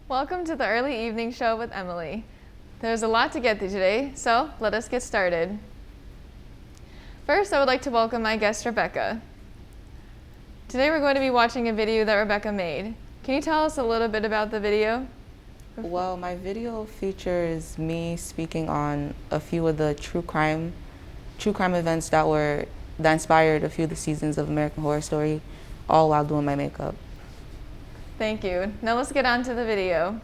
Welcome to the early evening show with Emily. There's a lot to get through today, so let us get started. First, I would like to welcome my guest, Rebecca. Today we're going to be watching a video that Rebecca made. Can you tell us a little bit about the video? Well, my video features me speaking on a few of the true crime events that inspired a few of the seasons of American Horror Story, all while doing my makeup. Thank you. Now let's get on to the video.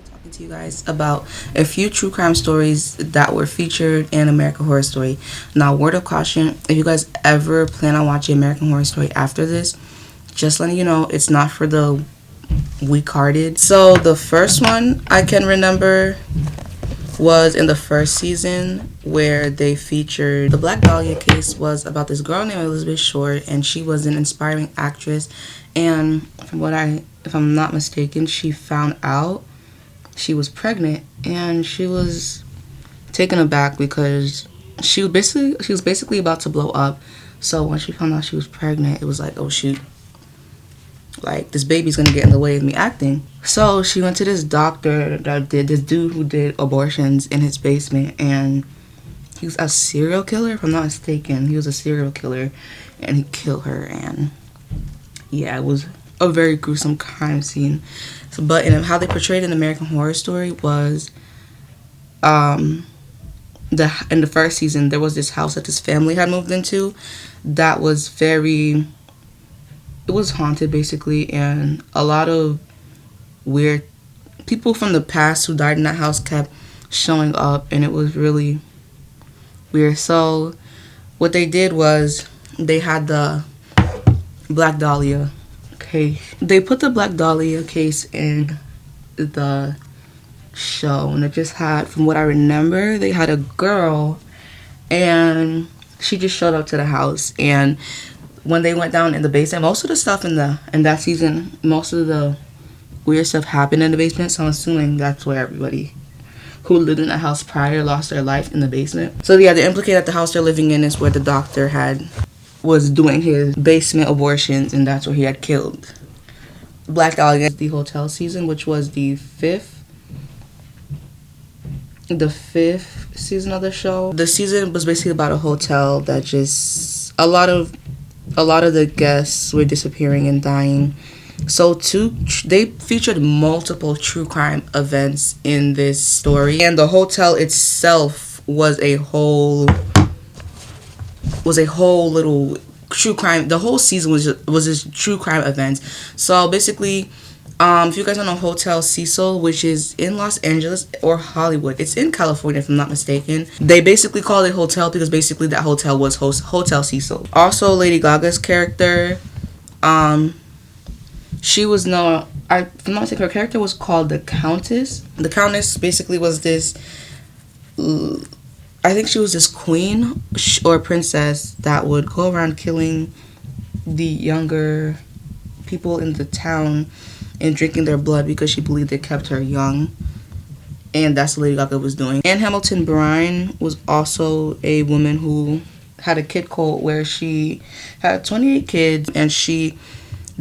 Talking to you guys about a few true crime stories that were featured in American Horror Story. Now, word of caution, if you guys ever plan on watching American Horror Story after this, just letting you know, it's not for the weak-hearted. So the first one I can remember was in the first season where they featured the Black Dahlia case. Was about this girl named Elizabeth Short, and she was an inspiring actress. And if I'm not mistaken, she found out she was pregnant, and she was taken aback because she was basically about to blow up. So when she found out she was pregnant, it was like, oh shoot, like this baby's gonna get in the way of me acting. So she went to this doctor this dude who did abortions in his basement, and he was a serial killer, if I'm not mistaken. He was a serial killer, and he killed her, and yeah, it was a very gruesome crime scene. But how they portrayed it in American Horror Story was, in the first season, there was this house that this family had moved into that was it was haunted basically, and a lot of weird people from the past who died in that house kept showing up, and it was really weird. So what they did was they had the Black Dahlia case. They put the Black Dahlia case in the show, and it just had, from what I remember, they had a girl, and she just showed up to the house. And when they went down in the basement, most of the stuff in that season, most of the weird stuff happened in the basement. So I'm assuming that's where everybody who lived in that house prior lost their life, in the basement. So yeah, they implicate that the house they're living in is where the doctor was doing his basement abortions, and that's where he had killed Black Dahlia. The hotel season, which was the fifth season of the show. The season was basically about a hotel that just a lot of the guests were disappearing and dying. So they featured multiple true crime events in this story, and the hotel itself was a whole little true crime. The whole season was just true crime events. So basically, if you guys don't know Hotel Cecil, which is in Los Angeles or Hollywood, it's in California if I'm not mistaken. They basically called it hotel because basically that hotel was Hotel Cecil. Also, Lady Gaga's character, she was if I'm not mistaken, her character was called the Countess. The Countess basically was this, I think she was this queen or princess that would go around killing the younger people in the town and drinking their blood because she believed it kept her young. And that's what Lady Gaga was doing. Anne Hamilton Brine was also a woman who had a kid cult where she had 28 kids, and she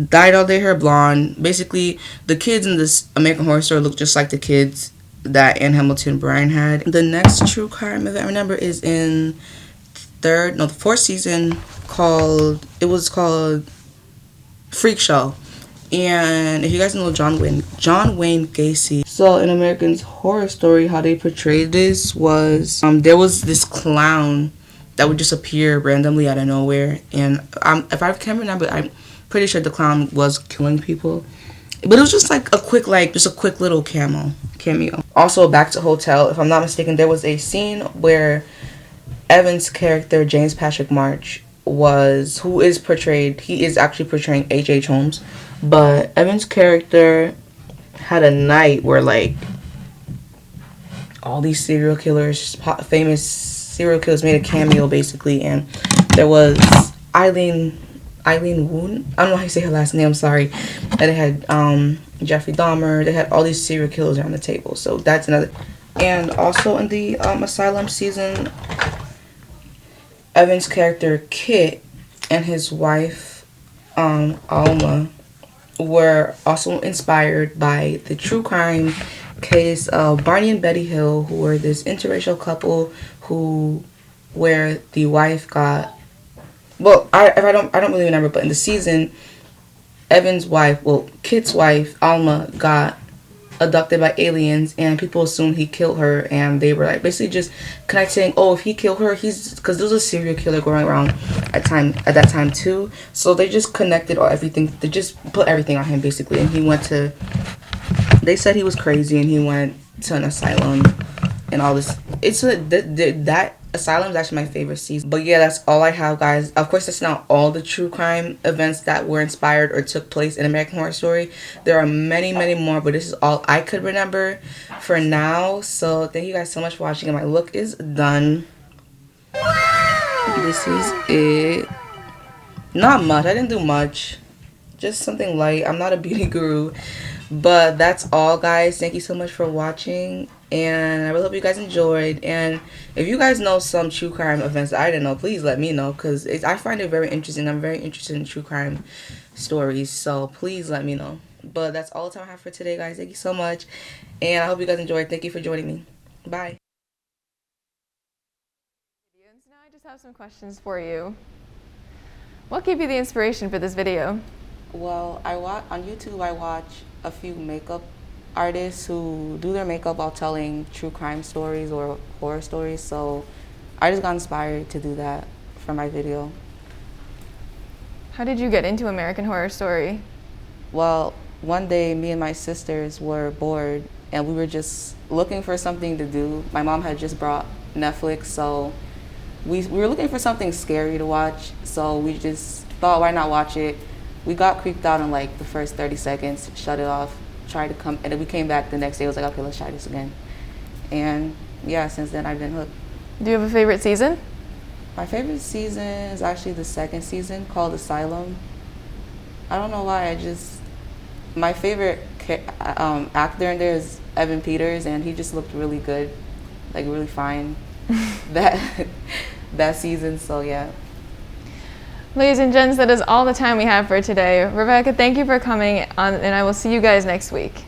dyed all their hair blonde. Basically, the kids in this American Horror Story look just like the kids that Anne Hamilton Brine had. The next true crime event I remember is in the fourth season, called Freak Show. And if you guys know John Wayne Gacy. So in American Horror Story, how they portrayed this was, there was this clown that would just appear randomly out of nowhere. And if I can remember, I'm pretty sure the clown was killing people. But it was just like a quick little cameo. Also, back to Hotel, if I'm not mistaken, there was a scene where Evan's character, James Patrick March, he is actually portraying H.H. Holmes. But Evan's character had a night where, like, all these famous serial killers made a cameo, basically. And there was Eileen Woon. I don't know how you say her last name, I'm sorry. And they had Jeffrey Dahmer. They had all these serial killers around the table. So that's another. And also in the Asylum season, Evan's character, Kit, and his wife, Alma, were also inspired by the true crime case of Barney and Betty Hill, who were this interracial couple who, where the wife got, well, I don't really remember, but in the season, Evan's wife, well, Kit's wife, Alma, got abducted by aliens, and people assumed he killed her, and they were like basically just connecting. Oh, if he killed her, he's, because there was a serial killer going around at that time too. So they just connected all everything. They just put everything on him basically, and he went to. They said he was crazy, and he went to an asylum, and all this. It's that asylum is actually my favorite season. But yeah, that's all I have, guys. Of course, that's not all the true crime events that were inspired or took place in American Horror Story. There are many, many more, but this is all I could remember for now. So thank you guys so much for watching, and my look is done. This is it. Not much. I didn't do much. Just something light. I'm not a beauty guru. But that's all, guys. Thank you so much for watching, and I really hope you guys enjoyed. And if you guys know some true crime events that I didn't know, please let me know, because I find it very interesting. I'm very interested in true crime stories, so please let me know. But that's all the time I have for today, guys. Thank you so much, and I hope you guys enjoyed. Thank you for joining me. Bye. So now I just have some questions for you. What gave you the inspiration for this video? Well, on YouTube, I watch a few makeup artists who do their makeup while telling true crime stories or horror stories. So I just got inspired to do that for my video. How did you get into American Horror Story? Well, one day me and my sisters were bored and we were just looking for something to do. My mom had just brought Netflix, so we were looking for something scary to watch. So we just thought, why not watch it? We got creeped out in like the first 30 seconds, shut it off, tried to come, and then we came back the next day. I was like, okay, let's try this again. And yeah, since then I've been hooked. Do you have a favorite season? My favorite season is actually the second season, called Asylum. I don't know why, my favorite actor in there is Evan Peters, and he just looked really good, like really fine that season, so yeah. Ladies and gents, that is all the time we have for today. Rebecca, thank you for coming on, and I will see you guys next week.